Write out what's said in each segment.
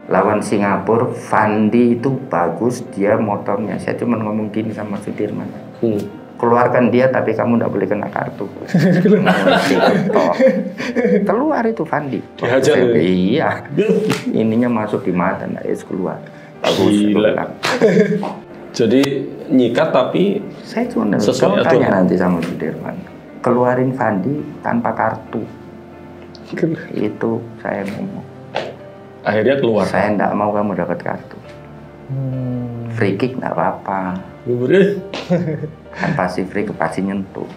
Lawan Singapura, Fandi itu bagus, dia motornya. Saya cuma ngomong gini sama Sudirman. Keluarkan dia, tapi kamu tidak boleh kena kartu. Keluar itu Fandi. Iya. Ininya masuk di mata, nggak keluar. Bagus. Jadi nyikat tapi saya cuma tanya nanti sama Sudirman. Keluarin Fandi tanpa kartu. Itu saya ngomong. Akhirnya keluar. Saya enggak mau kamu dapat kartu. Free kick enggak apa-apa. Kan pasti free kick, pasti nyentuh.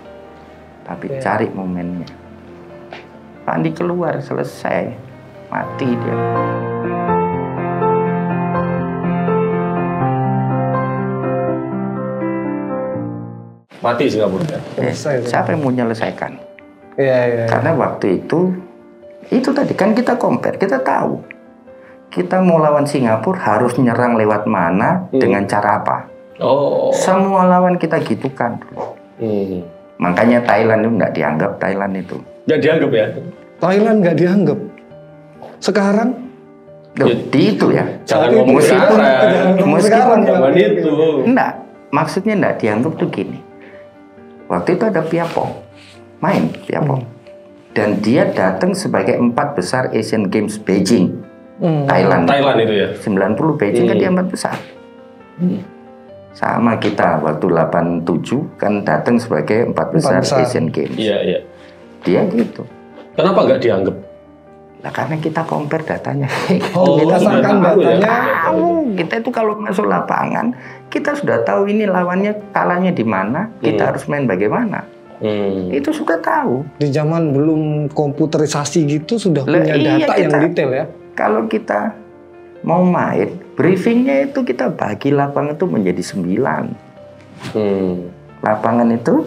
Tapi cari momennya. Fandi keluar, selesai. Mati dia. Mati Singapura. Siapa yang mau menyelesaikan? Iya. Karena waktu itu tadi kan kita compare, kita tahu. Kita mau lawan Singapura harus nyerang lewat mana, dengan cara apa. Semua lawan kita gitukan. Makanya Thailand itu nggak dianggap Thailand itu. Nggak dianggap ya? Thailand nggak dianggap. Sekarang? Di itu ya. Jangan ngomong meskipun itu. Enggak, maksudnya enggak dianggap tuh gini. Waktu itu ada Piapong, main Piapong. Dan dia datang sebagai 4 besar Asian Games Beijing. Thailand itu ya. 90 Beijing kan dia 4 besar. Sama kita waktu 87 kan datang sebagai 4 besar Asian Games. Iya. Dia gitu. Kenapa nggak dianggap? Nah, karena kita compare datanya. Berdasarkan datanya. Kita itu kalau masuk lapangan, kita sudah tahu ini lawannya kalahnya di mana, kita harus main bagaimana. Itu sudah tahu. Di zaman belum komputerisasi gitu sudah punya data yang detail ya. Kalau kita mau main, briefingnya itu kita bagi lapangan itu menjadi 9. Lapangan itu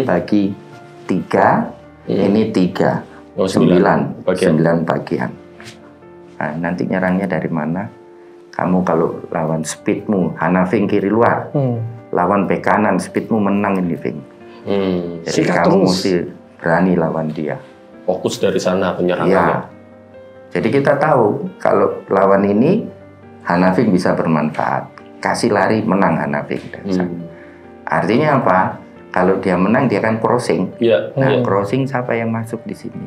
bagi 3, ini 3, 9 bagian. Nah, nanti nyerangnya dari mana? Kamu kalau lawan speedmu, Hanafing kiri luar, lawan bek kanan, speedmu menang ini, Ving. Jadi kamu mesti berani lawan dia. Fokus dari sana penyerangannya. Ya. Jadi kita tahu kalau lawan ini Hanafing bisa bermanfaat. Kasih lari menang Hanafing. Artinya apa? Kalau dia menang dia kan crossing. Crossing siapa yang masuk di sini?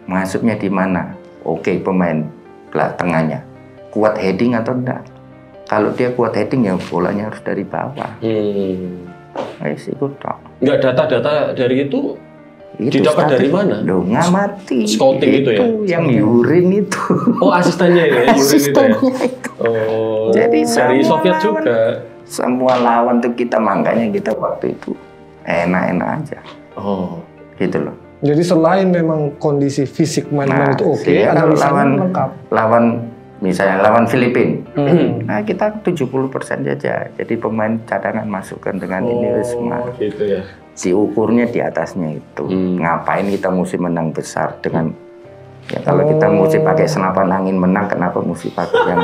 Masuknya di mana? Oke, pemain tengahnya kuat heading atau enggak? Kalau dia kuat heading ya bolanya harus dari bawah. Enggak, data-data dari itu didapat dari mana? Loh, ngamati. Scouting itu ya? Yang Yurin itu. Oh, asistennya ya? Asistennya itu. Oh, jadi dari Soviet lawan, juga? Semua lawan tuh kita, makanya kita waktu itu enak-enak aja. Gitu loh. Jadi selain memang kondisi fisik main-main itu oke, ada lawan misalnya lawan Filipina. Nah, kita 70% saja. Jadi pemain cadangan masukkan dengan ini semua. Gitu ya. Diukurnya di atasnya itu. Ngapain kita mesti menang besar dengan ya kalau kita mesti pakai senapan angin menang, kenapa mesti pakai yang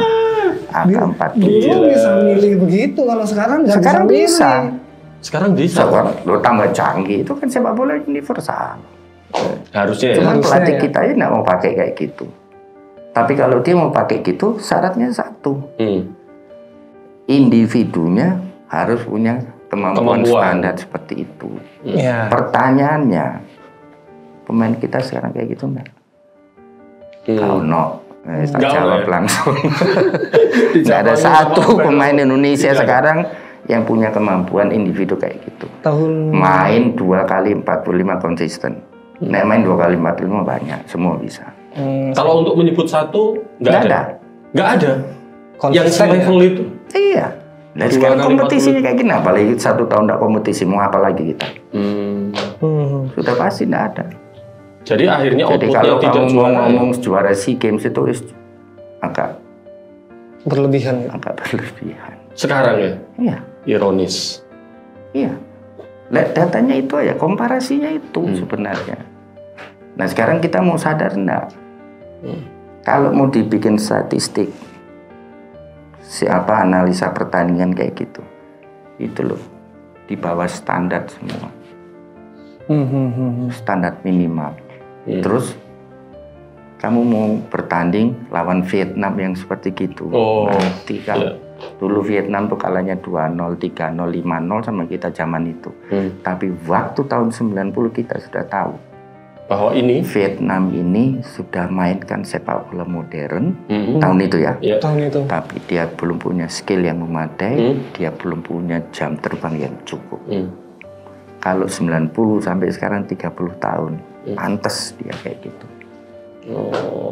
AK-47? Dulu bisa milih begitu, kalau sekarang nggak bisa. Sekarang bisa. Lo tambah canggih, itu kan sepak bola universal. Harusnya. Cuman pelatih kita ini nggak mau pakai kayak gitu. Tapi kalau dia mau pakai gitu, syaratnya satu. Individunya harus punya kemampuan standar seperti itu. Pertanyaannya, pemain kita sekarang kayak gitu enggak? Kalau tak jawab langsung. Tidak ada satu pemain Indonesia sekarang yang punya kemampuan individu kayak gitu. Main 2 kali 45 konsisten. Main 2 kali 45 banyak, semua bisa. Kalau untuk menyebut satu, nggak ada. Nggak ada. Yang selevel itu. Iya. Nah, sekarang kompetisinya kayak gini, apalagi 1 tahun nggak kompetisi, mau apa lagi kita? Sudah pasti nggak ada. Jadi akhirnya kalau kamu mau ngomong juara SEA Games itu agak berlebihan. Agak berlebihan. Sekarang ya? Iya. Ironis. Iya. Lihat datanya itu ya, komparasinya itu sebenarnya. Nah, sekarang kita mau sadar enggak? Kalau mau dibikin statistik, siapa analisa pertandingan kayak gitu, itu loh di bawah standar semua, standar minimal. Terus kamu mau bertanding lawan Vietnam yang seperti gitu. Nanti kan dulu Vietnam tuh kalahnya 2-0, 3-0, 5-0 sama kita zaman itu. Tapi waktu tahun 90 kita sudah tahu bahwa ini Vietnam ini sudah mainkan sepak bola modern tahun itu ya. Tahun itu. Tapi dia belum punya skill yang memadai, dia belum punya jam terbang yang cukup. Kalau 90 sampai sekarang 30 tahun, pantas dia kayak gitu.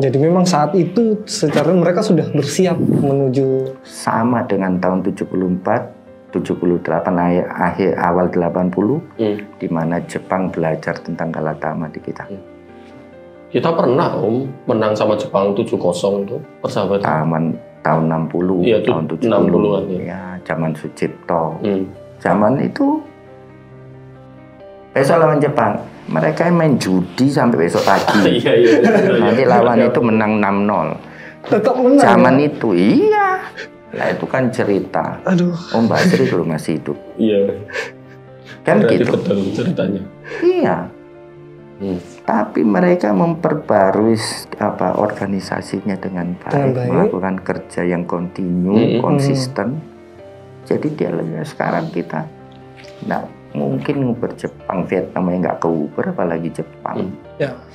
Jadi memang saat itu secara mereka sudah bersiap menuju sama dengan tahun 74, 78 akhir awal 80 di mana Jepang belajar tentang kalatama di kita. Kita pernah menang sama Jepang 7-0 itu persahabatan. Tahun 60, iya, tahun 70-an ya, zaman Sucipto. Zaman itu besok lawan Jepang, mereka main judi sampai besok pagi. Nanti lawan itu menang 6-0. Tetap menang. Zaman itu, iya. Nah itu kan cerita. Aduh. Om Basri dulu masih hidup. Iya. Kan berarti gitu. Betul ceritanya. Iya. Tapi mereka memperbarui organisasinya dengan baik, melakukan kerja yang kontinu, konsisten. Jadi dia sekarang kita nggak mungkin nguber Jepang, Vietnam yang nggak keuber, apalagi Jepang.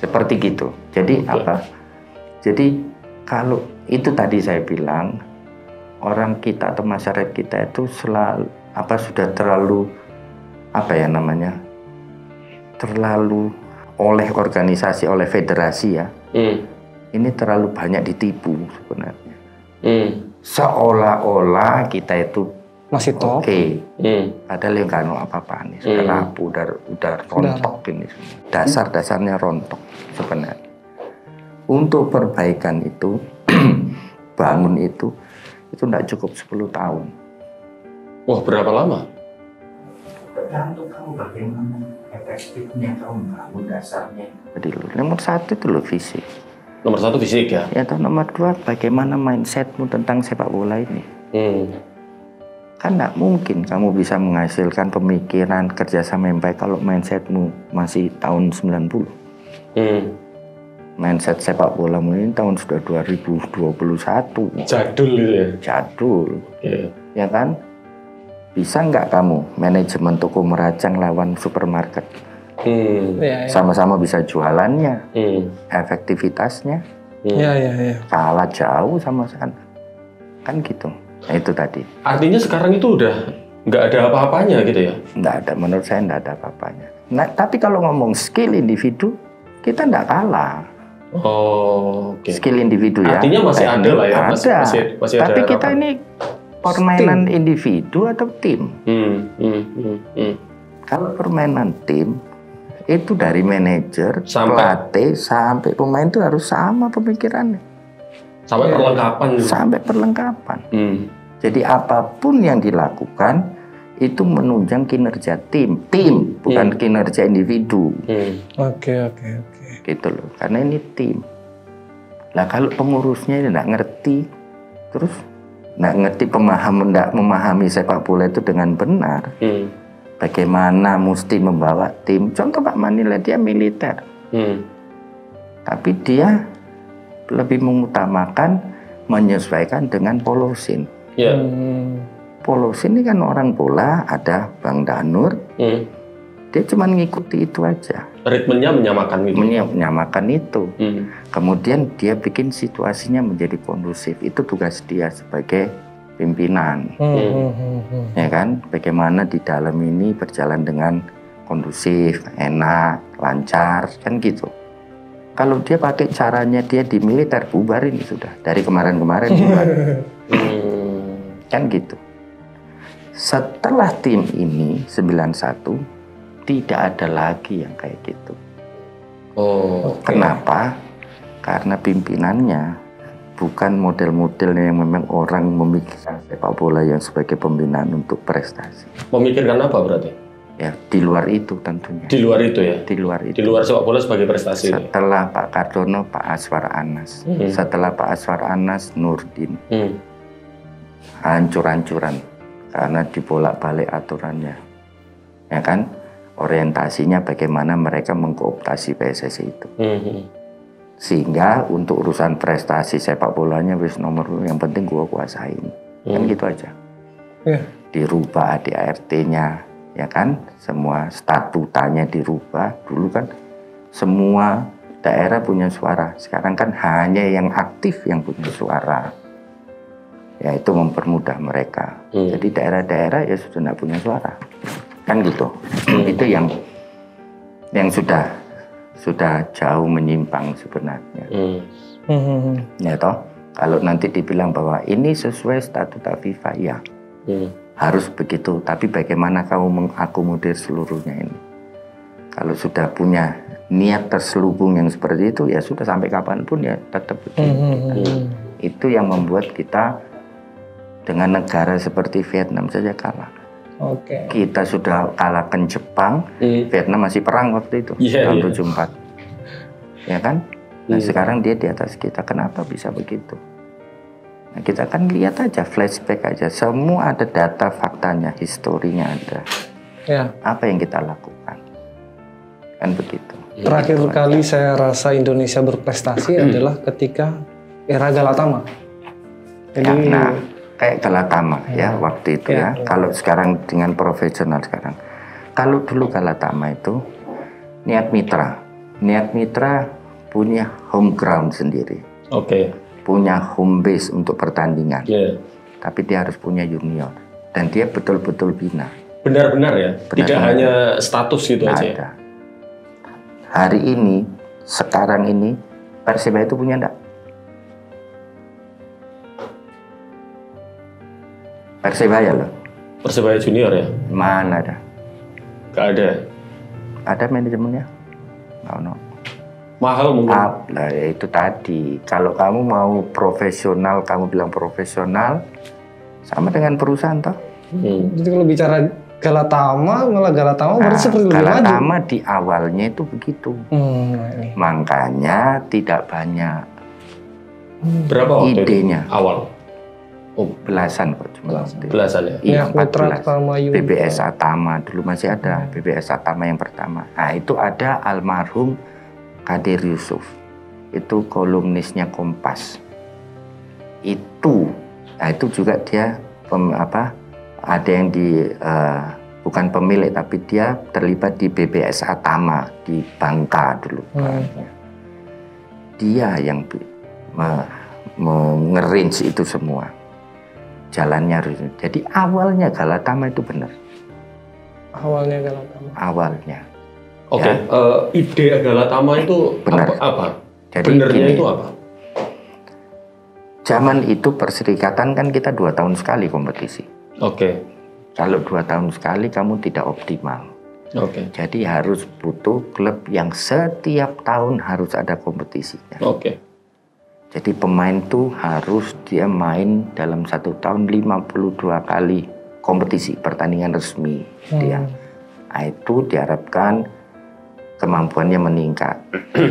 Seperti gitu. Jadi Jadi kalau itu tadi saya bilang, orang kita atau masyarakat kita itu selalu sudah terlalu terlalu oleh organisasi, oleh federasi ya. Ini terlalu banyak ditipu sebenarnya. Seolah-olah kita itu masih top. Padahal yang nggak ada apa-apa nih, sudah rapuh, udah rontok ini semua. Dasar-dasarnya rontok sebenarnya. Untuk perbaikan itu, bangun itu nggak cukup 10 tahun. Wah, berapa lama? Tergantung kamu bagaimana efektifnya kamu bangun dasarnya. Jadi nomor 1 itu lo fisik. Nomor 1 fisik ya? Ya, atau nomor 2 bagaimana mindsetmu tentang sepak bola ini. Kan nggak mungkin kamu bisa menghasilkan pemikiran kerjasama yang baik kalau mindsetmu masih tahun 90. Mindset sepak bola ini tahun sudah 2021. Jadul gitu ya? Jadul. Ya kan? Bisa nggak kamu manajemen toko merajang lawan supermarket? Sama-sama bisa jualannya, efektivitasnya. Kalah jauh sama sana. Kan gitu. Nah itu tadi. Artinya sekarang itu udah nggak ada apa-apanya gitu ya? Nggak ada, menurut saya nggak ada apa-apanya. Nah, tapi kalau ngomong skill individu, kita nggak kalah. Skill individu ya. Artinya masih ada lah ya? Ada. Masih tapi ada kita ini permainan individu atau tim? Kalau permainan tim, itu dari manajer, pelatih, sampai pemain itu harus sama pemikirannya. Sampai perlengkapan. Sampai perlengkapan. Jadi apapun yang dilakukan itu menunjang kinerja tim, bukan kinerja individu. Oke. Gitu loh, karena ini tim. Lah kalau pengurusnya nggak ngerti, terus nggak ngerti nggak memahami sepak bola itu dengan benar. Bagaimana mesti membawa tim? Contoh Pak Manila, dia militer, tapi dia lebih mengutamakan menyesuaikan dengan Polosin. Polosin ini kan orang bola, ada Bang Danur, dia cuma ngikuti itu aja. Ritmenya menyamakan gitu. Menyamakan itu. Kemudian dia bikin situasinya menjadi kondusif. Itu tugas dia sebagai pimpinan. Ya kan? Bagaimana di dalam ini berjalan dengan kondusif, enak, lancar, kan gitu. Kalau dia pakai caranya dia di militer, bubar ini sudah. Dari kemarin-kemarin bubar. Kan gitu. Setelah tim ini 91, tidak ada lagi yang kayak gitu. Kenapa? Karena pimpinannya bukan model-modelnya yang memang orang memikirkan sepak bola yang sebagai pembinaan untuk prestasi. Memikirkan apa berarti? Ya, di luar itu tentunya. Di luar itu ya? Di luar itu. Di luar sepak bola sebagai prestasi. Setelah Pak Kardono, Pak Aswar Anas. Setelah Pak Aswar Anas, Nurdin. Hancur-hancuran. Karena dibolak-balik aturannya. Ya kan? Orientasinya bagaimana mereka mengkooptasi PSSI itu. Sehingga untuk urusan prestasi sepak bolanya wis nomor yang penting gua kuasain. Kan gitu aja. Dirubah ADART-nya, ya kan? Semua statutanya dirubah. Dulu kan semua daerah punya suara. Sekarang kan hanya yang aktif yang punya suara. Ya itu mempermudah mereka. Jadi daerah-daerah ya sudah tidak punya suara. Kan gitu. Itu yang sudah jauh menyimpang sebenarnya. Ya toh, kalau nanti dibilang bahwa ini sesuai statuta FIFA, ya harus begitu. Tapi bagaimana kamu mengakomodir seluruhnya ini? Kalau sudah punya niat terselubung yang seperti itu, ya sudah sampai kapanpun ya tetap begitu. Itu yang membuat kita dengan negara seperti Vietnam saja kalah. Kita sudah kalahkan Jepang, Vietnam masih perang waktu itu, tahun 74. Ya kan? Nah sekarang dia di atas kita, kenapa bisa begitu? Nah, kita kan lihat aja, flashback aja, semua ada data faktanya, historinya ada. Apa yang kita lakukan? Kan begitu. Terakhir kali saya rasa Indonesia berprestasi adalah ketika era Galatama. Jadi kayak Galatama ya waktu itu ya. Kalau sekarang dengan profesional sekarang. Kalau dulu Galatama itu niat mitra punya home ground sendiri. Punya home base untuk pertandingan. Tapi dia harus punya junior dan dia betul-betul bina. Benar-benar ya. Tidak hanya status gitu aja. Ada. Hari ini, sekarang ini Persebaya itu punya enggak? Persebaya loh. Persebaya junior ya? Mana ada? Gak ada. Ada manajemennya? No. Mahal mungkin? Nah, itu tadi. Kalau kamu mau profesional, kamu bilang profesional, sama dengan perusahaan toh. Jadi kalau bicara Galatama, malah Galatama berarti seperti lebih maju. Galatama di awalnya itu begitu. Makanya tidak banyak. Berapa waktu idenya? Itu? Awal? Belasan kok cuma. Belasan ya? Iya, 14. BBS Atama dulu masih ada. BBS Atama yang pertama. Nah itu ada almarhum Kadir Yusuf. Itu kolumnisnya Kompas. Itu juga dia ada yang bukan pemilik tapi dia terlibat di BBS Atama di Bangka dulu. Dia yang mengerange itu semua. Jalannya harus. Jadi awalnya Galatama itu benar. Awalnya. Ide Galatama itu benar. Apa? Jadi benernya itu apa? Zaman itu perserikatan kan kita 2 tahun sekali kompetisi. Kalau 2 tahun sekali kamu tidak optimal. Jadi harus butuh klub yang setiap tahun harus ada kompetisinya. Jadi pemain tuh harus dia main dalam 1 tahun 52 kali kompetisi pertandingan resmi dia. Nah, itu diharapkan kemampuannya meningkat,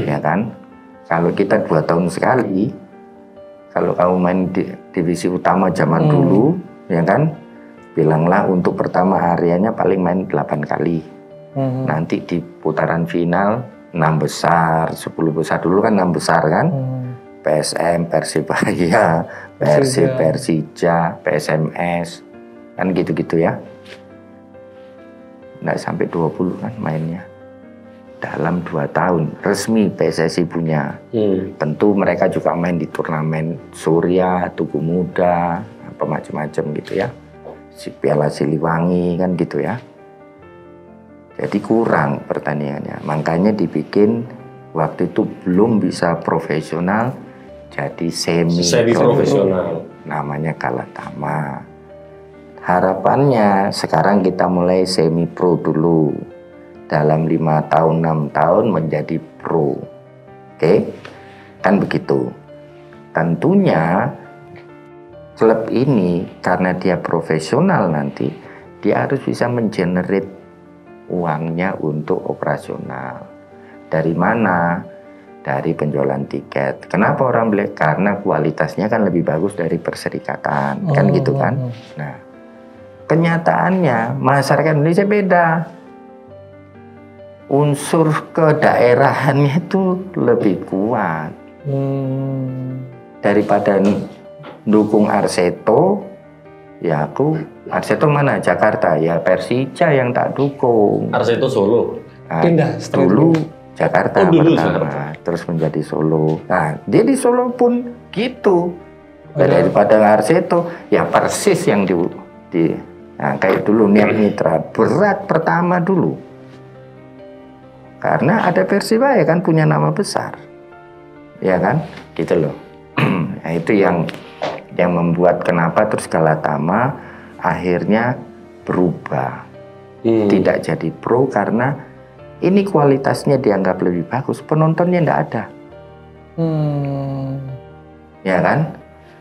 ya kan? Kalau kita 2 tahun sekali, kalau kamu main di divisi utama zaman dulu, ya kan? Bilanglah untuk pertama areanya paling main 8 kali. Nanti di putaran final 6 besar, 10 besar dulu kan 6 besar kan? PSM, Persibaya, Persija, PSMS, kan gitu-gitu ya. Nggak sampai 20 kan mainnya. Dalam 2 tahun, resmi PSSI punya. Tentu mereka juga main di turnamen Surya, Tugu Muda, apa macam-macam gitu ya. Piala Siliwangi kan gitu ya. Jadi kurang pertandingannya. Makanya dibikin waktu itu belum bisa profesional. Jadi semi profesional, namanya Galatama. Harapannya sekarang kita mulai semi pro dulu, dalam 5 tahun 6 tahun menjadi pro. Kan begitu. Tentunya klub ini karena dia profesional nanti dia harus bisa mengenerate uangnya untuk operasional. Dari mana? Dari penjualan tiket. Kenapa orang beli? Karena kualitasnya kan lebih bagus dari perserikatan, kan gitu kan. Nah, kenyataannya masyarakat Indonesia beda. unsur kedaerahannya itu lebih kuat daripada dukung Arseto. Ya aku Arseto mana? Jakarta. Ya Persija yang tak dukung. Arseto Solo. Nah, pindah dulu Jakarta pertama, terus menjadi Solo. Nah dia di Solo pun gitu. Daripada Arseto, ya Persis yang nah kayak dulu Niat Mitra berat pertama dulu. Karena ada Persibaya kan punya nama besar, ya kan, gitu loh. Nah itu yang membuat kenapa terus Galatama akhirnya berubah, tidak jadi pro karena ini kualitasnya dianggap lebih bagus, penontonnya tidak ada, ya kan.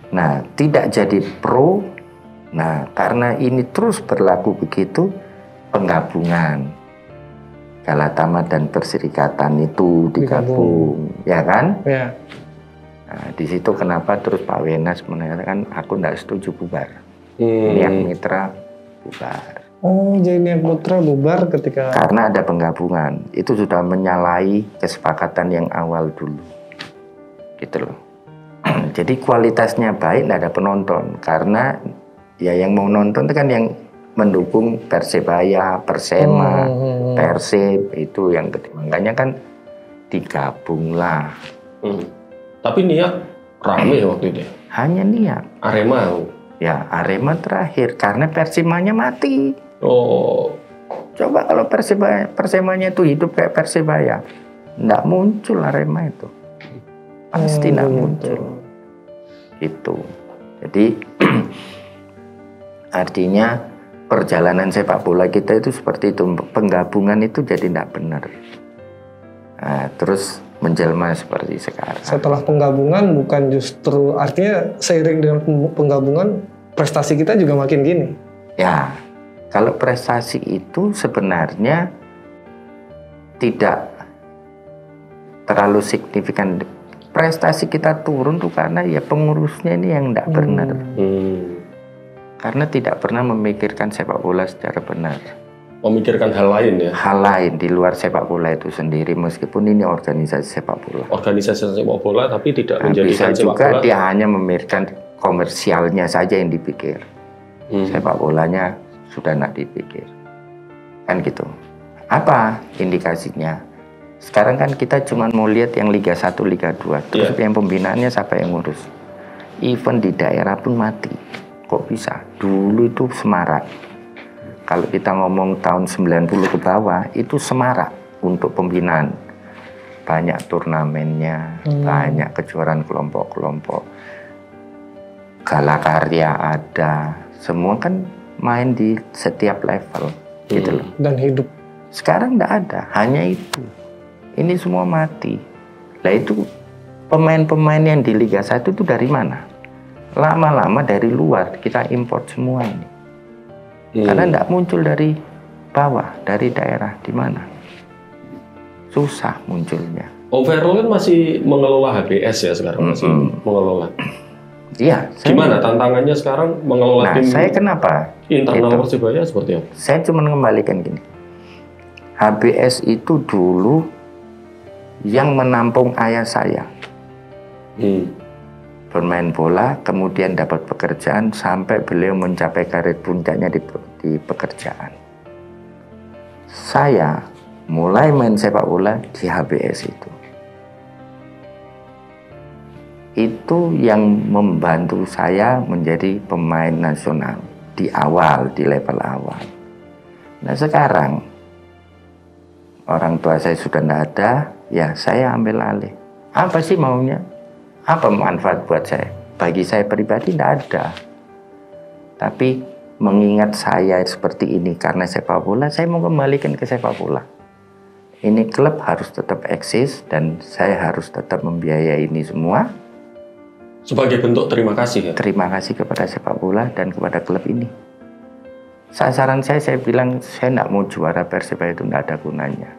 Nah tidak jadi pro, nah karena ini terus berlaku begitu, penggabungan Galatama dan Perserikatan itu digabung, ya kan? Ya. Nah, di situ kenapa terus Pak Wenas mengatakan aku tidak setuju bubar. Niat Mitra bubar. Oh, jadi Niat Mitra bubar ketika karena ada penggabungan. Itu sudah menyalahi kesepakatan yang awal dulu. Gitu loh. Jadi kualitasnya baik, tidak ada penonton karena ya yang mau nonton itu kan yang mendukung Persebaya, Persema, Persib itu yang gede. Makanya kan digabunglah. Tapi Niat rame waktu itu. Hanya Niat. Arema. Ya Arema terakhir karena Persimanya mati. Oh. Coba kalau Persemanya itu hidup kayak Persebaya, nggak muncul Arema itu. Pasti nggak muncul. Itu. Jadi artinya perjalanan sepak bola kita itu seperti itu, penggabungan itu jadi tidak benar. Nah, terus menjelma seperti sekarang. Setelah penggabungan bukan justru artinya seiring dengan penggabungan prestasi kita juga makin gini. Ya, kalau prestasi itu sebenarnya tidak terlalu signifikan. Prestasi kita turun tuh karena ya pengurusnya ini yang tidak benar. Karena tidak pernah memikirkan sepak bola secara benar. Memikirkan hal lain ya? Hal lain di luar sepak bola itu sendiri, meskipun ini organisasi sepak bola. Organisasi sepak bola tapi tidak menjadikan bisa juga bola. Dia hanya memikirkan komersialnya saja yang dipikir. Sepak bolanya sudah tidak dipikir. Kan gitu. Apa indikasinya? Sekarang kan kita cuma mau lihat yang Liga 1, Liga 2. Terus yang pembinaannya siapa yang ngurus? Event di daerah pun mati. Kok bisa? Dulu itu semarak. Kalau kita ngomong tahun 90 ke bawah, itu semarak untuk pembinaan. Banyak turnamennya, banyak kejuaraan kelompok-kelompok. Galakarya ada. Semua kan main di setiap level. Gitu loh. Dan hidup. Sekarang nggak ada, hanya itu. Ini semua mati. Lah itu pemain-pemain yang di Liga 1 itu dari mana? Lama-lama dari luar kita import semua ini. Karena tidak muncul dari bawah, dari daerah di mana. Susah munculnya. Overall kan masih mengelola HBS ya sekarang, masih mengelola. Iya. Gimana tantangannya sekarang mengelola tim? Saya kenapa? Internal Persibaya seperti apa? Saya cuma mengembalikan gini. HBS itu dulu yang menampung ayah saya. Bermain bola, kemudian dapat pekerjaan sampai beliau mencapai karir puncaknya di pekerjaan. Saya mulai main sepak bola di HBS itu. Itu yang membantu saya menjadi pemain nasional di awal, di level awal. Nah sekarang orang tua saya sudah tidak ada, ya saya ambil alih. Apa sih maunya? Apa manfaat buat saya? Bagi saya pribadi tidak ada. Tapi mengingat saya seperti ini karena sepak bola, saya mau kembalikan ke sepak bola. Ini klub harus tetap eksis dan saya harus tetap membiayai ini semua. Sebagai bentuk terima kasih ya? Terima kasih kepada sepak bola dan kepada klub ini. Sasaran saya bilang saya tidak mau juara Persibaya itu tidak ada gunanya.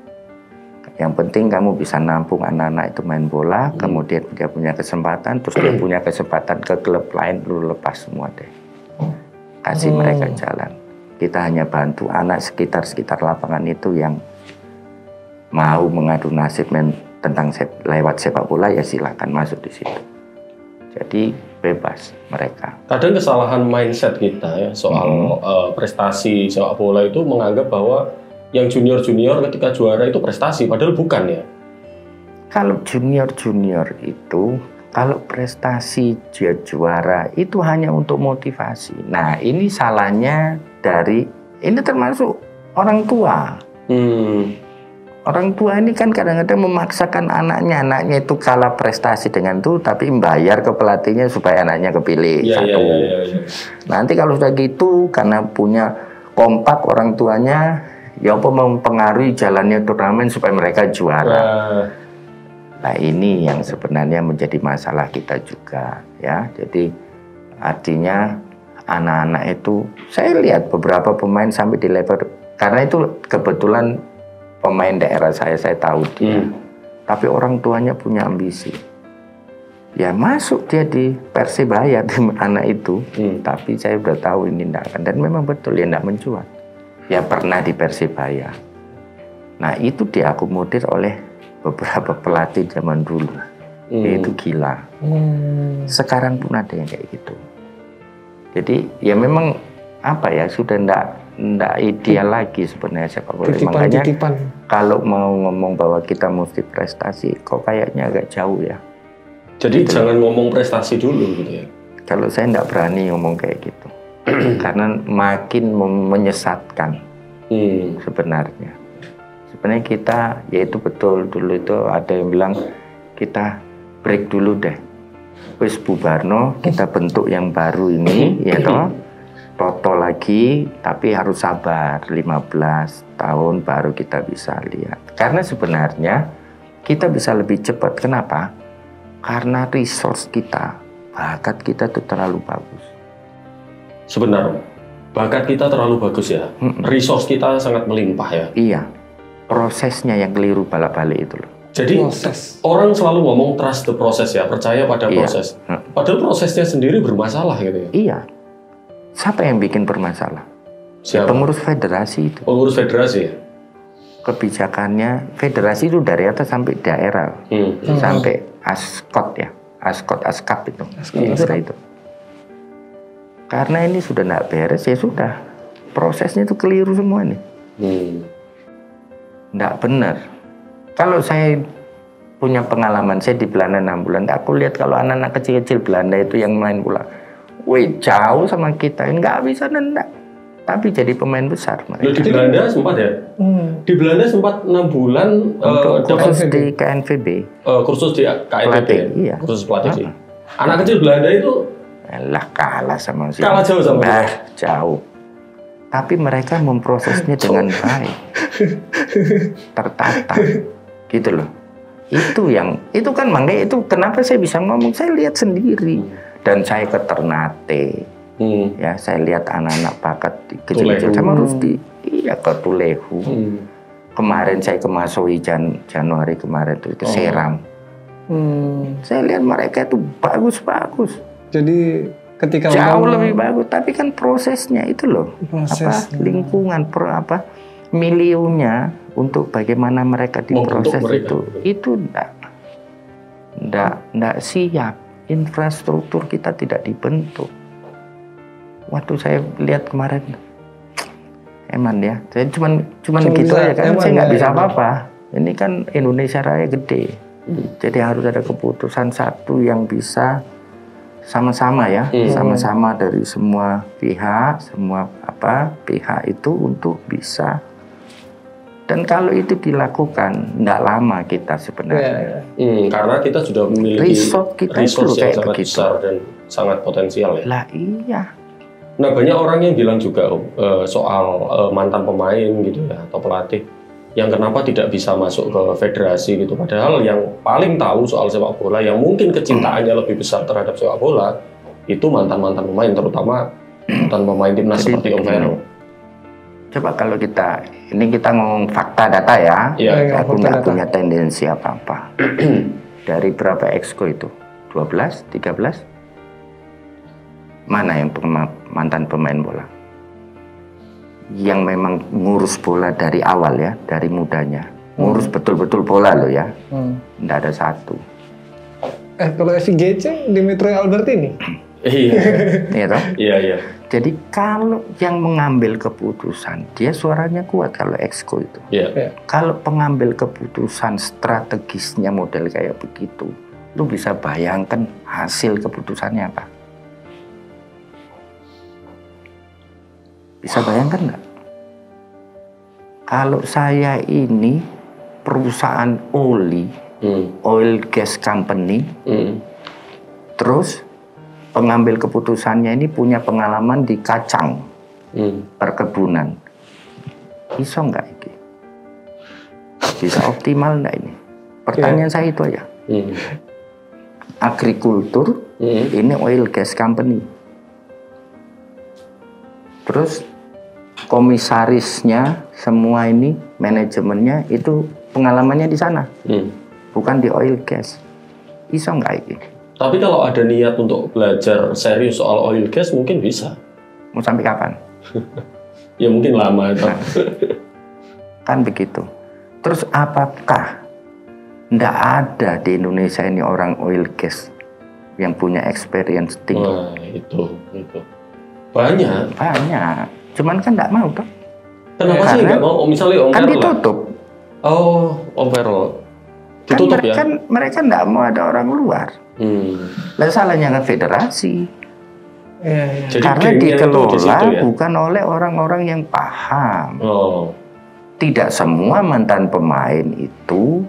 Yang penting kamu bisa nampung anak-anak itu main bola, kemudian dia punya kesempatan, terus dia punya kesempatan ke klub lain, lu lepas semua deh. Kasih mereka jalan. Kita hanya bantu anak sekitar lapangan itu yang mau mengadu nasib tentang lewat sepak bola ya silakan masuk di situ. Jadi bebas mereka. Kadang kesalahan mindset kita ya soal prestasi sepak bola itu menganggap bahwa yang junior ketika juara itu prestasi, padahal bukan ya. Kalau junior itu kalau prestasi dia juara itu hanya untuk motivasi. Nah ini salahnya ini termasuk orang tua. Orang tua ini kan kadang-kadang memaksakan anaknya itu kalah prestasi dengan itu, tapi membayar ke pelatihnya supaya anaknya kepilih satu. Nanti kalau sudah gitu, karena punya kompak orang tuanya, ya apa mempengaruhi jalannya turnamen supaya mereka juara. Nah ini yang sebenarnya menjadi masalah kita juga, ya. Jadi artinya anak-anak itu, saya lihat beberapa pemain sampai di level, karena itu kebetulan pemain daerah saya tahu dia. Tapi orang tuanya punya ambisi. Ya masuk dia di Persebaya anak itu. Tapi saya udah tahu ini enggak akan. Dan memang betul ya enggak mencuat. Ya pernah di Persebaya. Nah itu diakomodir oleh beberapa pelatih zaman dulu. Itu gila. Sekarang pun ada yang kayak gitu. Jadi ya memang apa ya sudah enggak ideal lagi sebenarnya sepak bola. Makanya kalau mau ngomong bahwa kita mesti prestasi, kok kayaknya agak jauh ya. Jadi gitu. Jangan ngomong prestasi dulu gitu ya. Kalau saya nggak berani ngomong kayak gitu, karena makin menyesatkan sebenarnya. Sebenarnya kita, yaitu betul dulu itu ada yang bilang kita break dulu deh. Wis bubarno, kita bentuk yang baru ini, ya toh. Toto lagi, tapi harus sabar 15 tahun baru kita bisa lihat. Karena sebenarnya kita bisa lebih cepat. Kenapa? Karena resource kita, bakat kita itu terlalu bagus. Sebenarnya, bakat kita terlalu bagus ya. Resource kita sangat melimpah ya. Iya, prosesnya yang keliru balik-balik itu loh. Jadi orang selalu ngomong trust the process ya, percaya pada proses. Padahal prosesnya sendiri bermasalah gitu ya. Iya. Siapa yang bikin bermasalah? Siapa? Pengurus federasi itu. Pengurus federasi ya? Kebijakannya, federasi itu dari atas sampai daerah. Sampai askot ya. Askap itu. Itu. Karena ini sudah tidak beres, ya sudah. Prosesnya itu keliru semua nih. Tidak benar. Kalau saya punya pengalaman, saya di Belanda 6 bulan. Aku lihat kalau anak-anak kecil-kecil Belanda itu yang main bola. Wih, jauh sama kita, nggak bisa nendang. Tapi jadi pemain besar mereka. Di Belanda sempat ya? Di Belanda sempat 6 bulan kursus di KNVB. Kursus di KNVB, iya. Kursus pelatih. Anak kecil Belanda itu kalah sama sih. Kalah jauh sama jauh. Tapi mereka memprosesnya dengan baik. Tertata. Gitu loh. Itu kan makanya itu kenapa saya bisa ngomong, saya lihat sendiri. Dan saya ke Ternate, ya saya lihat anak-anak bakat kecil-kecil sama Rusdi, iya ke Tulehu. Kemarin saya ke Masoi Januari kemarin itu ke Seram. Saya lihat mereka itu bagus-bagus. Jadi ketika jauh lebih bagus, tapi kan prosesnya itu loh, lingkungan, miliunya untuk bagaimana mereka diproses itu enggak siap. Infrastruktur kita tidak dibentuk. Waktu saya lihat kemarin, eman ya, saya cuman gitu aja kan, saya nggak bisa apa-apa. Ini kan Indonesia Raya gede, jadi harus ada keputusan satu yang bisa sama-sama ya, sama-sama dari semua pihak, pihak itu untuk bisa. Dan kalau itu dilakukan, tidak lama kita sebenarnya. Karena kita sudah memiliki resource yang sangat besar dan sangat potensial ya. Lah iya. Nah banyak orang yang bilang juga soal mantan pemain gitu ya, atau pelatih, yang kenapa tidak bisa masuk ke federasi gitu. Padahal yang paling tahu soal sepak bola, yang mungkin kecintaannya lebih besar terhadap sepak bola, itu mantan-mantan pemain, terutama mantan pemain timnas seperti Om Vero. Coba kalau kita ngomong fakta data ya, aku nggak punya tendensi apa-apa. Dari berapa exco itu? 12, 13? Mana yang mantan pemain bola? Yang memang ngurus bola dari awal ya, dari mudanya. ngurus betul-betul bola loh ya. Nggak ada satu. Kalau FIGC Dimitri Albertini. Iya. Iya toh? Iya. Jadi kalau yang mengambil keputusan, dia suaranya kuat kalau exco itu. Iya. Kalau pengambil keputusan strategisnya model kayak begitu, lu bisa bayangkan hasil keputusannya apa? Bisa bayangkan nggak? Kalau saya ini perusahaan oil gas company, terus pengambil keputusannya ini punya pengalaman di kacang perkebunan, bisa nggak ini? Bisa optimal nggak ini? Pertanyaan saya itu aja. Agrikultur, ini oil gas company. Terus komisarisnya semua ini, manajemennya itu pengalamannya di sana, bukan di oil gas. Bisa nggak ini? Tapi kalau ada niat untuk belajar serius soal oil gas mungkin bisa. Mau sampai kapan? Ya mungkin lama. Nah, kan begitu. Terus apakah nggak ada di Indonesia ini orang oil gas yang punya experience tinggi? Nah, itu. Banyak. Cuman kan nggak mau toh. Kenapa sih nggak mau? Misalnya Om kan Verl ditutup. Oh, Om Verl. Ditutup ya? Kan mereka nggak mau ada orang luar. Lah salahnya kan federasi. Jadi karena dikelola ya? bukan oleh orang-orang yang paham. Tidak semua mantan pemain itu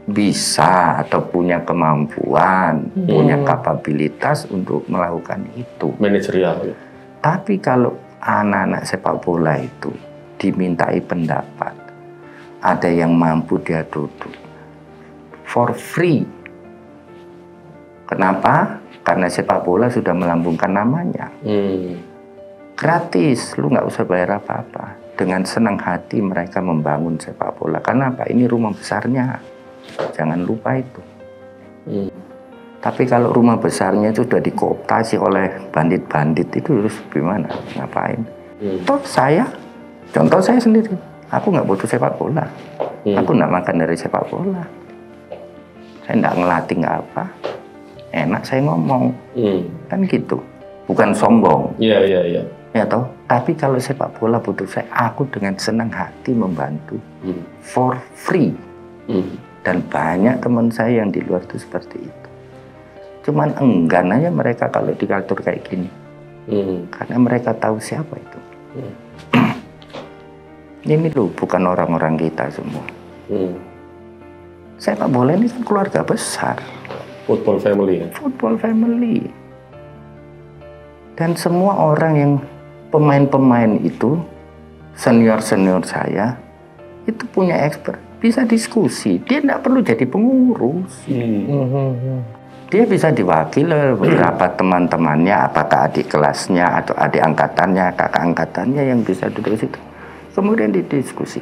bisa atau punya kemampuan, punya kapabilitas untuk melakukan itu. Manajerial. Tapi kalau anak-anak sepak bola itu dimintai pendapat, ada yang mampu dia duduk for free. Kenapa? Karena sepak bola sudah melambungkan namanya. Gratis, lu nggak usah bayar apa-apa. Dengan senang hati mereka membangun sepak bola. Karena apa? Ini rumah besarnya. Jangan lupa itu. Tapi kalau rumah besarnya itu sudah dikooptasi oleh bandit-bandit, itu terus gimana? Ngapain? Toh contoh saya sendiri. Aku nggak butuh sepak bola. Aku nggak makan dari sepak bola. Saya nggak ngelatih nggak apa. Enak saya ngomong. Kan gitu. Bukan sombong. Iya. Ya toh. Tapi kalau sepak bola butuh saya, aku dengan senang hati membantu. For free. Dan banyak teman saya yang di luar itu seperti itu. Cuman enggan aja mereka kalau diatur kayak gini. Karena mereka tahu siapa itu. Ini loh, bukan orang-orang kita semua. Sepak bola ini kan keluarga besar. Football family. Football family. Dan semua orang yang pemain-pemain itu, senior-senior saya, itu punya expert. Bisa diskusi. Dia tidak perlu jadi pengurus. Dia bisa diwakili oleh beberapa teman-temannya, apakah adik kelasnya atau adik angkatannya, kakak angkatannya yang bisa duduk di situ. Kemudian didiskusi.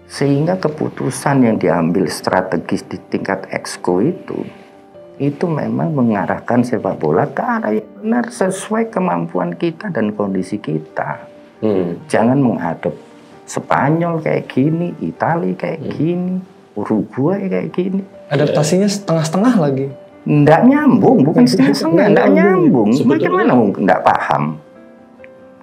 Sehingga keputusan yang diambil strategis di tingkat exco itu memang mengarahkan sepak bola ke arah yang benar sesuai kemampuan kita dan kondisi kita. Jangan menghadap Spanyol kayak gini, Italia kayak gini, Uruguay kayak gini. Adaptasinya setengah-setengah lagi. Nggak nyambung, bukan setengah-setengah, nggak nyambung. Bagaimana mungkin nggak paham?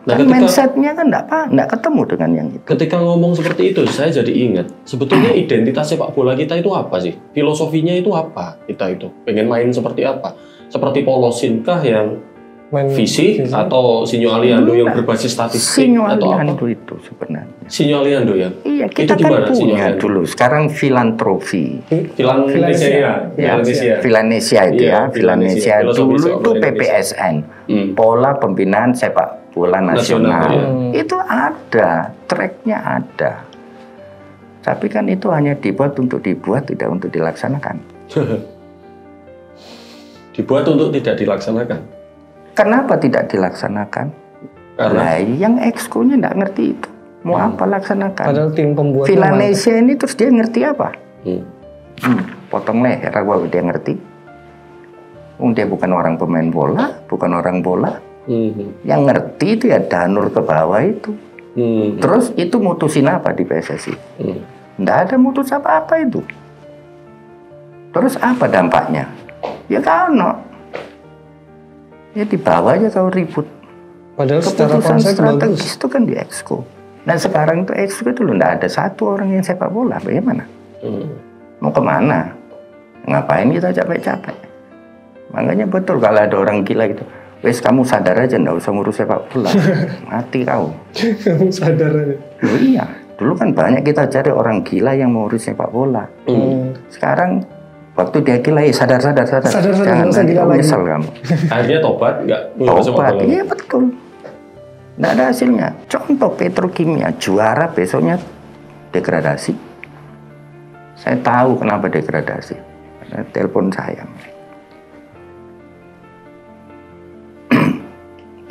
Nah, kan mindsetnya kan nggak ketemu dengan yang itu. Ketika ngomong seperti itu, saya jadi ingat. Sebetulnya identitas sepak bola kita itu apa sih? Filosofinya itu apa? Kita itu pengen main seperti apa? Seperti Polosin kah yang visi atau Sinyo Aliando yang berbasis statistik? Sinyo Aliando itu sebenarnya. Sinyo Aliando ya? Iya, kita itu kan punya dulu. Sekarang filantropi. Vilanesia itu ya. Vilanesia dulu itu PPSN. Pola Pembinaan Sepak Bola Nasional. Itu ada, tracknya ada. Tapi kan itu hanya dibuat, tidak untuk dilaksanakan. Dibuat untuk tidak dilaksanakan. Kenapa tidak dilaksanakan? Karena yang exco-nya nggak ngerti itu. Mau apa laksanakan? Padahal tim pembuat Vilanesia ini terus dia ngerti apa? Potong leher, bahwa dia ngerti. Dia bukan orang pemain bola, bukan orang bola. Yang ngerti itu ya Danur ke bawah itu. Terus itu mutusin apa di PSSI? Nggak ada mutus apa-apa itu. Terus apa dampaknya? Ya kau ya dibawa aja kau ribut. Padahal secara keputusan konsep strategis bagus. itu kan di Exco. Dan sekarang itu Exco itu loh, nggak ada satu orang yang sepak bola. Bagaimana? Mau kemana? Ngapain kita capek-capek? Makanya betul kalau ada orang gila gitu. Wes kamu sadar aja, nggak usah ngurus sepak bola. Mati kau. Kamu sadar aja. Oh, iya. Dulu kan banyak kita cari orang gila yang mau urus sepak bola. Sekarang waktu dia gila, sadar. Jangan nanti kamu nyesel kamu. Akhirnya tobat, nggak tobat, iya betul. Nggak ada hasilnya. Contoh Petrokimia, juara besoknya degradasi. Saya tahu kenapa degradasi. Karena telepon saya.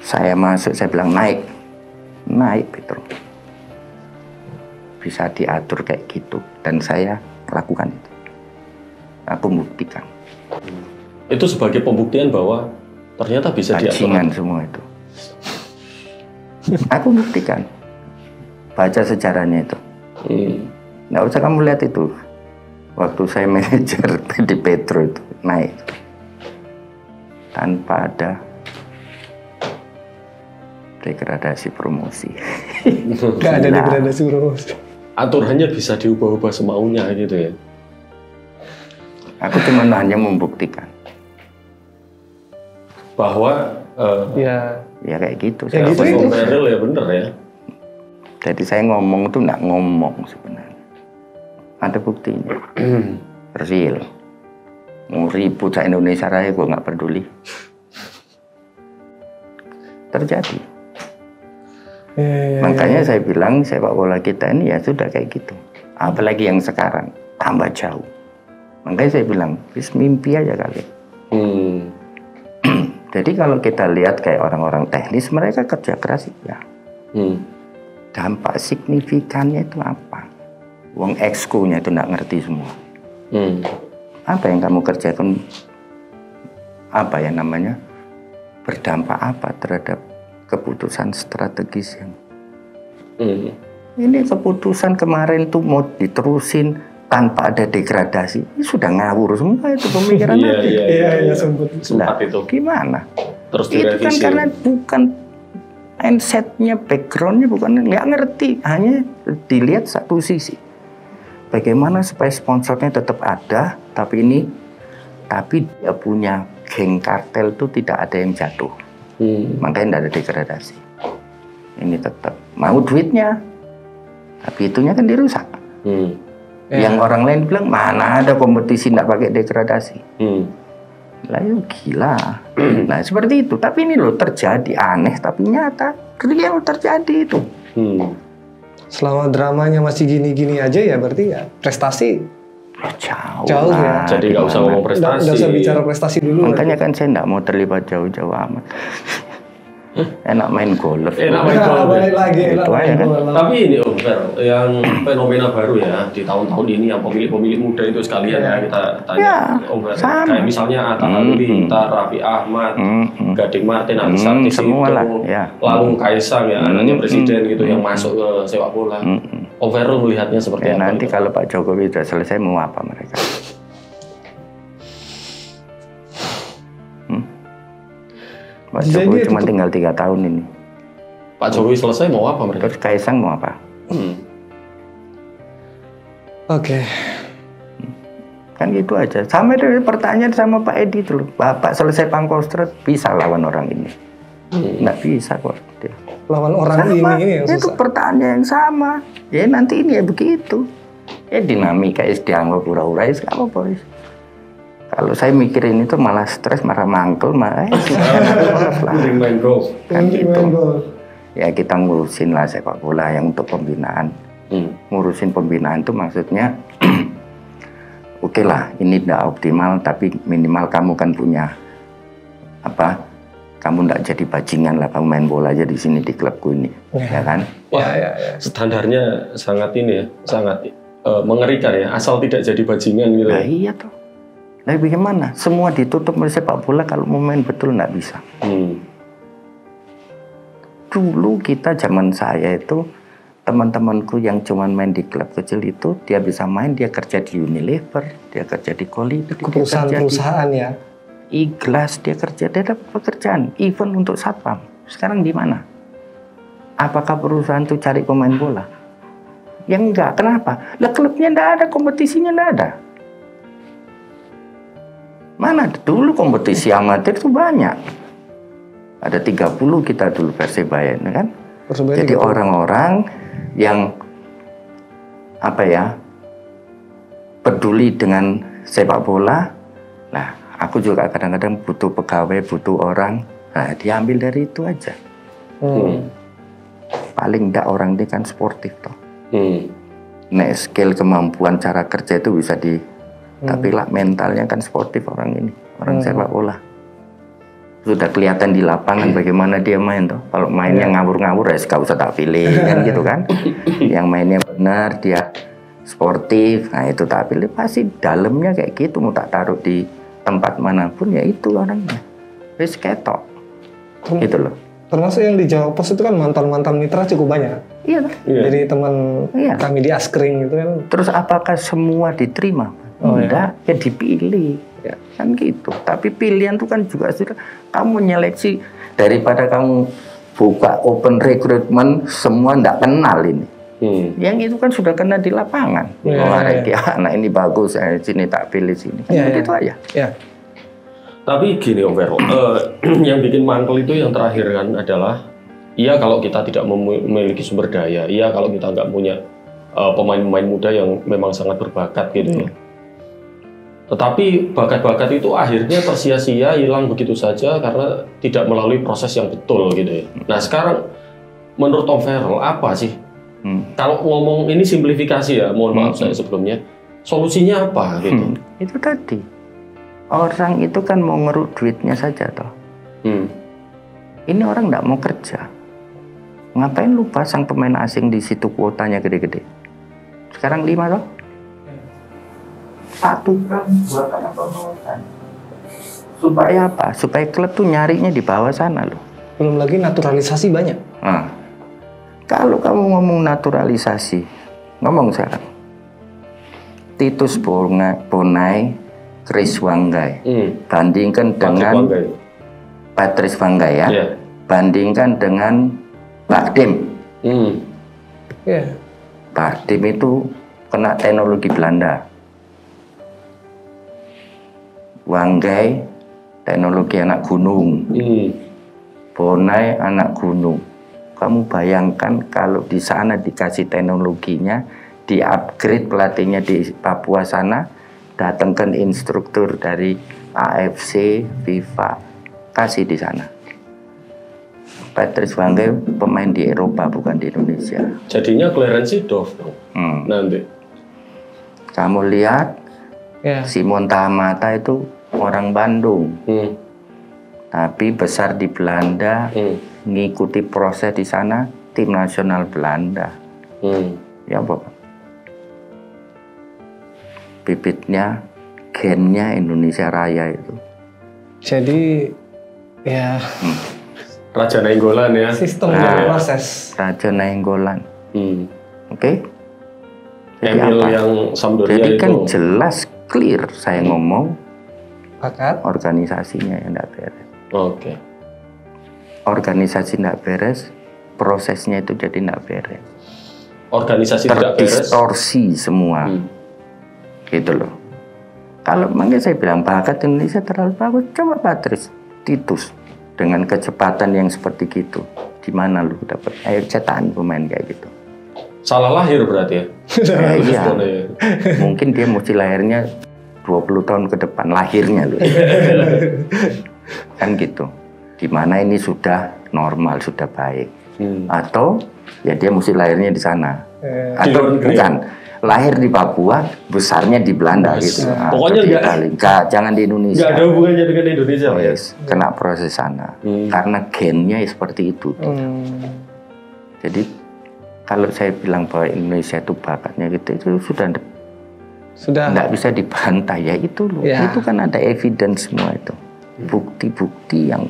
Saya masuk, saya bilang naik Petro. Bisa diatur kayak gitu. Dan saya lakukan itu. Aku buktikan. Itu sebagai pembuktian bahwa ternyata bisa diatur. Bajingan semua itu. Aku buktikan. Baca sejarahnya itu. Nggak usah kamu lihat itu. Waktu saya manajer di Petro itu naik. Tanpa ada degradasi promosi. Nggak ada degradasi promosi. Aturannya bisa diubah-ubah semaunya gitu ya. Aku cuma hanya membuktikan bahwa ya kayak gitu. Ya gitu itu. Ya bener ya. Jadi saya ngomong tuh nggak ngomong sebenarnya. Ada buktinya. Real. Mau ribut sa Indonesia Raya gue nggak peduli. Terjadi. Makanya saya bilang sepak bola kita ini ya sudah kayak gitu. Apalagi yang sekarang tambah jauh. Makanya saya bilang, mimpi aja kali. Jadi kalau kita lihat kayak orang-orang teknis, mereka kerja keras ya. Dampak signifikannya itu apa? Wong Exco-nya itu nggak ngerti semua. Apa yang kamu kerjakan? Apa ya namanya? Berdampak apa terhadap keputusan strategis yang ini keputusan kemarin tuh mau diterusin tanpa ada degradasi, ini sudah ngawur semua itu pemikiran. Iya sempat itu. Gimana? Terus itu kan karena bukan mindsetnya, backgroundnya bukan nggak ngerti, hanya dilihat satu sisi. Bagaimana supaya sponsornya tetap ada, tapi dia punya geng kartel itu tidak ada yang jatuh. Makanya tidak ada degradasi. Ini tetap mau duitnya, tapi itunya kan dirusak. Yang orang lain bilang mana ada kompetisi tidak pakai degradasi. Lah itu gila. Nah seperti itu. Tapi ini loh terjadi aneh tapi nyata. Real terjadi itu. Selama dramanya masih gini-gini aja ya berarti ya prestasi. Jauh ya. Jadi nggak usah ngomong prestasi. Nggak usah bicara prestasi dulu. Makanya kan saya nggak mau terlibat jauh-jauh amat. Enak main golf. Balik lagi. Itu aja kan. Tapi ini Om Fer, yang fenomena baru ya di tahun-tahun ini yang pemilik-pemilik muda itu sekalian ya kita tanya Om Fer. Kayak misalnya Atta Halilintar, Raffi Ahmad, Gading Martin, artis-artis itu, lalu Kaisang ya anaknya presiden gitu yang masuk ke sepak bola. Om Fer melihatnya seperti apa? Nanti kalau Pak Jokowi sudah selesai mau apa mereka? Pak Jokowi cuma tinggal 3 tahun ini. Pak Jokowi selesai mau apa mereka? Terus Kaisang mau apa? Oke. Kan gitu aja. Sama dari pertanyaan sama Pak Edi dulu. Bapak selesai Pangkostrat bisa lawan orang ini? Nggak bisa kok. Lawan orang sama, ini yang susah. Itu pertanyaan yang sama. Ya nanti ini ya begitu. Ya dinamika dianggap pura-pura ya kamu boys. Kalau saya mikirin itu malah stres, malah mangkel, malah kan gitu. Ya kita ngurusin lah sepak bola yang untuk pembinaan. Ngurusin pembinaan itu maksudnya oke lah, ini tidak optimal, tapi minimal kamu kan punya apa? Kamu tidak jadi bajingan lah, kamu main bola aja di sini di klubku ini, ya kan? Wah, standarnya sangat ini ya, sangat mengerikan ya. Asal tidak jadi bajingan gitu. Nah iya toh. Nah bagaimana? Semua ditutup oleh sepak bola, kalau mau main betul nggak bisa. Dulu kita zaman saya itu teman-temanku yang cuman main di klub kecil itu, dia bisa main, dia kerja di Unilever, dia kerja di Collider, perusahaan ya. Iglas, dia kerja, dia dapat pekerjaan, even untuk satpam. Sekarang di mana? Apakah perusahaan itu cari pemain bola? Ya enggak, kenapa? Lah klubnya enggak ada, kompetisinya enggak ada. Mana dulu kompetisi amatir itu banyak. Ada 30 kita dulu Persebaya, kan? Jadi orang-orang yang peduli dengan sepak bola. Nah, aku juga kadang-kadang butuh pegawai, butuh orang. Nah, diambil dari itu aja. Paling enggak orang ini kan sportif toh. Nek skill kemampuan cara kerja itu bisa tapi lah mentalnya kan sportif orang ini, orang sepak bola. Sudah kelihatan di lapangan bagaimana dia main tuh. Kalau mainnya ngawur-ngawur ya gak usah tak pilih kan gitu kan. Yang mainnya benar, dia sportif, nah itu tak pilih. Pasti dalamnya kayak gitu, mau tak taruh di tempat manapun ya itu orangnya. Wis ketok. Gitu loh. Termasuk yang di Jawa Pos itu kan mantan-mantan mitra cukup banyak. Iya. Jadi teman kami di Askring itu kan. Terus apakah semua diterima? Enggak, ya dipilih. Ya, kan gitu. Tapi pilihan itu kan juga sudah kamu nyeleksi, daripada kamu buka open recruitment semua ndak kenal ini. Yang itu kan sudah kena di lapangan. Anak ini bagus, sini tak pilih sini. Begitu aja. Tapi gini Om Vero, yang bikin mantel itu yang terakhir kan adalah, iya kalau kita tidak memiliki sumber daya, iya kalau kita nggak punya pemain-pemain muda yang memang sangat berbakat gitu ya. Tetapi bakat-bakat itu akhirnya tersia-sia, hilang begitu saja karena tidak melalui proses yang betul gitu ya. Nah sekarang menurut Om Vero apa sih? Kalau ngomong ini simplifikasi ya, mohon maaf saya sebelumnya, solusinya apa gitu? Itu tadi, orang itu kan mau ngeruk duitnya saja toh. Ini orang nggak mau kerja. Ngapain lu pasang pemain asing di situ kuotanya gede-gede? Sekarang 5 toh? 1 kan buat anak promosi. Supaya apa? Supaya klub tuh nyarinya di bawah sana loh. Belum lagi naturalisasi banyak. Nah, kalau kamu ngomong naturalisasi, ngomong sekarang. Titus Bonai, Chris Wanggai, bandingkan dengan Patrice Wanggai ya. Bandingkan dengan Bakdim. Bakdim itu kena teknologi Belanda. Wanggai teknologi anak gunung, Bonai anak gunung. Kamu bayangkan kalau di sana dikasih teknologinya, di-upgrade pelatihnya di Papua sana, datangkan instruktur dari AFC, FIFA, kasih di sana. Patrice Wanggai pemain di Eropa bukan di Indonesia. Jadinya Clarence Seedorf nanti. Kamu lihat Simon Tahamata itu orang Bandung, tapi besar di Belanda, ngikuti proses di sana, tim nasional Belanda. Ya Bapak, bibitnya, gennya Indonesia Raya itu. Jadi ya Raja Nainggolan ya. Sistem proses. Raja Nainggolan. Oke. Emil yang Sampdoria jadi itu. Kan jelas clear saya ngomong organisasinya yang tidak beres. Oke. Organisasi tidak beres, prosesnya itu jadi tidak beres. Organisasi tidak beres, terdistorsi semua, gitu loh. Kalau makanya saya bilang bakat Indonesia terlalu bagus, coba Patrice, Titus dengan kecepatan yang seperti gitu, di mana lu dapat? Ayo cetakan pemain kayak gitu. Salah lahir berarti ya? Iya. Mungkin dia mesti lahirnya 20 tahun ke depan lahirnya loh. Kan gitu. Dimana ini sudah normal, sudah baik. Atau ya dia mesti lahirnya di sana. Atau bukan, lahir di Papua, besarnya di Belanda gitu. Pokoknya jangan di Indonesia. Nggak ada hubungannya dengan Indonesia. Kena proses sana. Karena gennya seperti itu. Jadi kalau saya bilang bahwa Indonesia itu bakatnya gitu, itu sudah nggak bisa dibantah ya itu loh. Itu kan ada evidence semua itu, bukti-bukti yang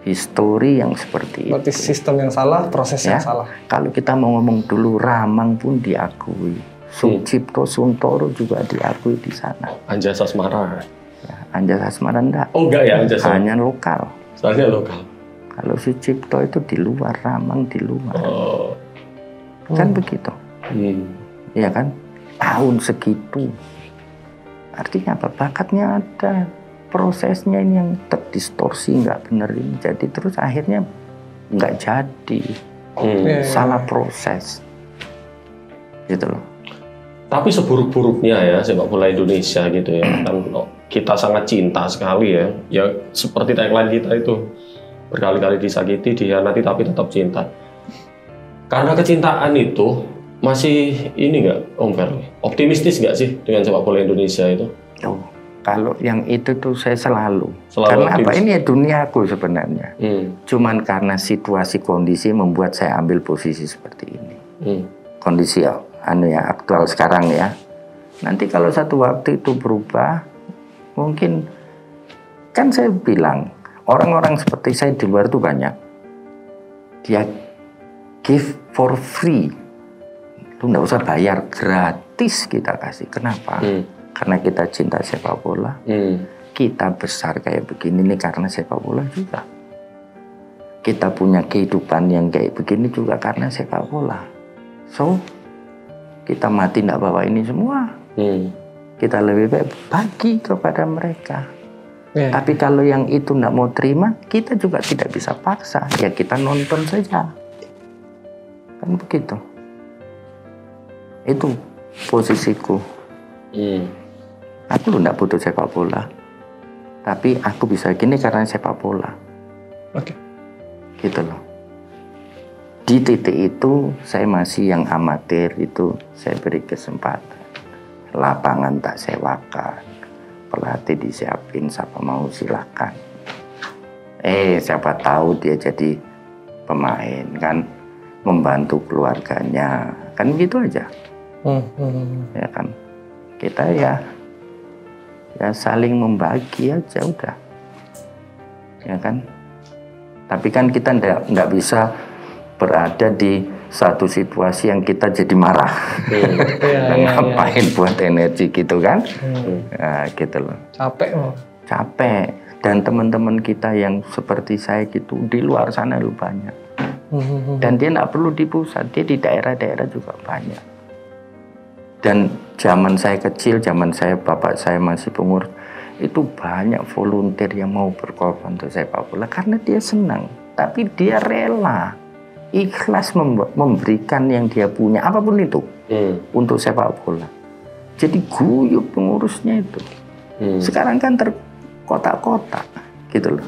histori yang seperti berarti itu. Sistem yang salah, proses yang salah. Kalau kita mau ngomong dulu, Ramang pun diakui, Sucipto Suntoro juga diakui di sana. Anjasmara. Ya, Anjasmara enggak. Oh enggak ya Anjasmara. Hanya lokal. Soalnya lokal. Kalau Sucipto itu di luar, Ramang di luar. Kan begitu. Iya kan? Tahun segitu. Artinya apa? Bakatnya ada. Prosesnya ini yang terdistorsi, nggak bener ini. Jadi terus akhirnya nggak jadi. Salah proses. Gitu loh. Tapi seburuk-buruknya ya sepak bola Indonesia gitu ya. Kan kita sangat cinta sekali ya. Ya seperti tagline kita itu. Berkali-kali disakiti, dihianati tapi tetap cinta. Karena kecintaan itu masih ini nggak Om Ferli? Optimistis nggak sih dengan sepak bola Indonesia itu? Oh. Kalau yang itu tuh saya selalu karena optimis. Apa ini ya duniaku sebenarnya. Cuman karena situasi kondisi membuat saya ambil posisi seperti ini. Kondisi aktual sekarang ya. Nanti kalau satu waktu itu berubah, mungkin kan saya bilang orang-orang seperti saya di luar itu banyak. Dia give for free, lu nggak usah bayar, gratis kita kasih. Kenapa? Karena kita cinta sepak bola, kita besar kayak begini nih karena sepak bola juga. Kita punya kehidupan yang kayak begini juga karena sepak bola. So, kita mati tidak bawa ini semua. Kita lebih baik bagi kepada mereka. Tapi kalau yang itu tidak mau terima, kita juga tidak bisa paksa. Ya kita nonton saja. Kan begitu. Itu posisiku. Aku tidak butuh sepak bola, tapi aku bisa gini karena sepak bola. Gitu loh. Di titik itu saya masih yang amatir itu saya beri kesempatan. Lapangan tak sewakan, pelatih disiapin, siapa mau silakan. Siapa tahu dia jadi pemain kan, membantu keluarganya, kan gitu aja. Ya kan, kita ya saling membagi aja udah, ya kan. Tapi kan kita nggak bisa berada di satu situasi yang kita jadi marah. Ngapain buat energi gitu kan? Nah, gitu loh. Capek. Dan teman-teman kita yang seperti saya gitu di luar sana lu banyak. Dan dia nggak perlu di pusat, dia di daerah-daerah juga banyak. Dan zaman saya kecil, zaman saya bapak saya masih pengurus, itu banyak volunteer yang mau berkorban untuk sepak bola karena dia senang, tapi dia rela, ikhlas memberikan yang dia punya apapun itu untuk sepak bola. Jadi guyup pengurusnya itu. Sekarang kan terkotak-kotak gitu loh.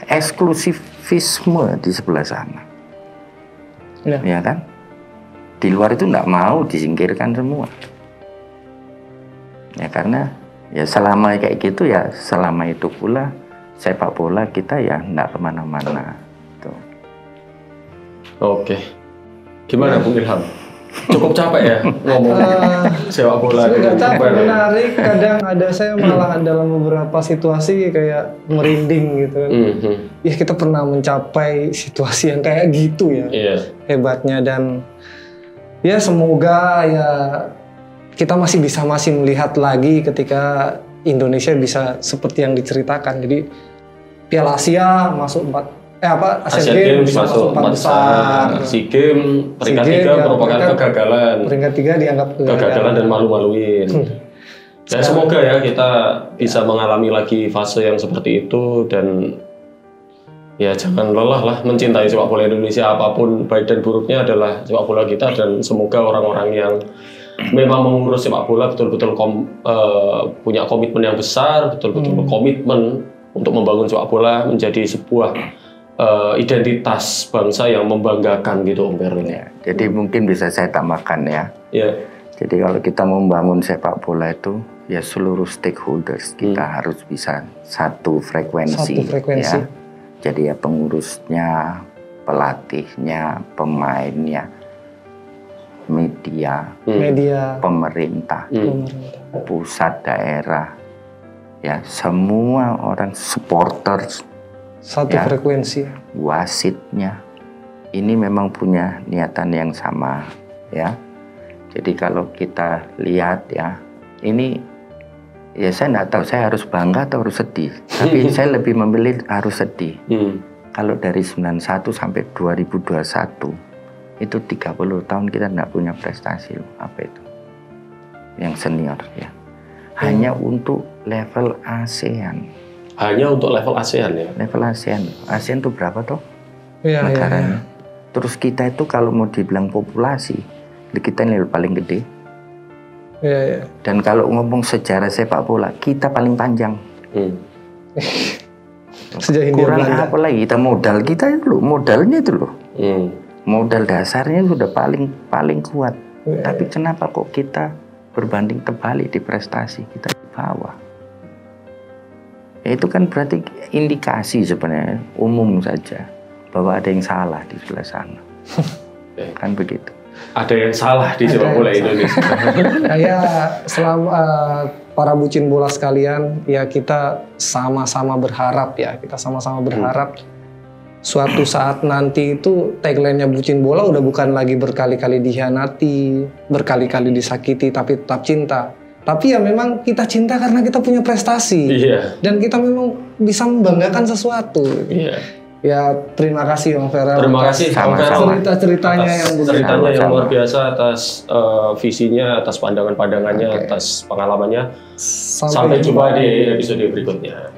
Eksklusivisme di sebelah sana, ya kan? Di luar itu nggak mau disingkirkan semua. Ya karena ya selama kayak gitu ya selama itu pula sepak bola kita ya nggak kemana-mana. Tuh. Oke. Gimana Bung Ilham? Cukup capek ya ngomong sepak bola. Sudah capek, menarik. Kadang ada saya malah dalam beberapa situasi kayak merinding gitu kan. Ya kita pernah mencapai situasi yang kayak gitu ya. Hebatnya dan ya semoga ya kita masih melihat lagi ketika Indonesia bisa seperti yang diceritakan. Jadi Piala Asia masuk Asian Games masuk 4 besar. SEA Games peringkat 3 merupakan kegagalan. Peringkat 3 dianggap kegagalan dan malu-maluin. Dan semoga ya kita bisa mengalami lagi fase yang seperti itu dan ya jangan lelah lah mencintai sepak bola Indonesia, apapun baik dan buruknya adalah sepak bola kita, dan semoga orang-orang yang memang mengurus sepak bola betul-betul punya komitmen yang besar, betul-betul berkomitmen untuk membangun sepak bola menjadi sebuah identitas bangsa yang membanggakan gitu Om Ferli. Ya, jadi mungkin bisa saya tambahkan ya. Jadi kalau kita membangun sepak bola itu ya seluruh stakeholders kita harus bisa satu frekuensi. Ya. Jadi ya pengurusnya, pelatihnya, pemainnya, media, pemerintah, pusat daerah, ya semua orang supporters Satu frekuensi. Wasitnya ini memang punya niatan yang sama, ya. Jadi kalau kita lihat ya, ini ya saya nggak tahu saya harus bangga atau harus sedih. Tapi saya lebih memilih harus sedih. Kalau dari 91 sampai 2021 itu 30 tahun kita nggak punya prestasi apa itu yang senior ya. Hanya untuk level ASEAN. Hanya untuk level ASEAN ya? Level ASEAN. ASEAN itu berapa toh? Iya, negaranya. Iya. Terus kita itu kalau mau dibilang populasi, kita ini paling gede. Iya, iya. Dan kalau ngomong sejarah sepak bola, kita paling panjang. Sejak kurang apa lagi? Kita modal kita itu loh, modalnya itu loh. Modal dasarnya sudah paling kuat. Tapi kenapa kok kita berbanding terbalik di prestasi kita di bawah? Ya, itu kan berarti indikasi sebenarnya umum saja bahwa ada yang salah di sebelah sana. Kan begitu. Ada yang salah di sepak bola Indonesia. Ya selama para bucin bola sekalian, ya kita sama-sama berharap ya, suatu saat nanti itu tagline-nya bucin bola udah bukan lagi berkali-kali dikhianati, berkali-kali disakiti, tapi tetap cinta. Tapi ya memang kita cinta karena kita punya prestasi. Dan kita memang bisa membanggakan sesuatu. Ya terima kasih Bang Ferel. Terima kasih sama-sama. Cerita-ceritanya yang luar biasa atas visinya, atas pandangan-pandangannya, atas pengalamannya. Sampai jumpa di episode berikutnya.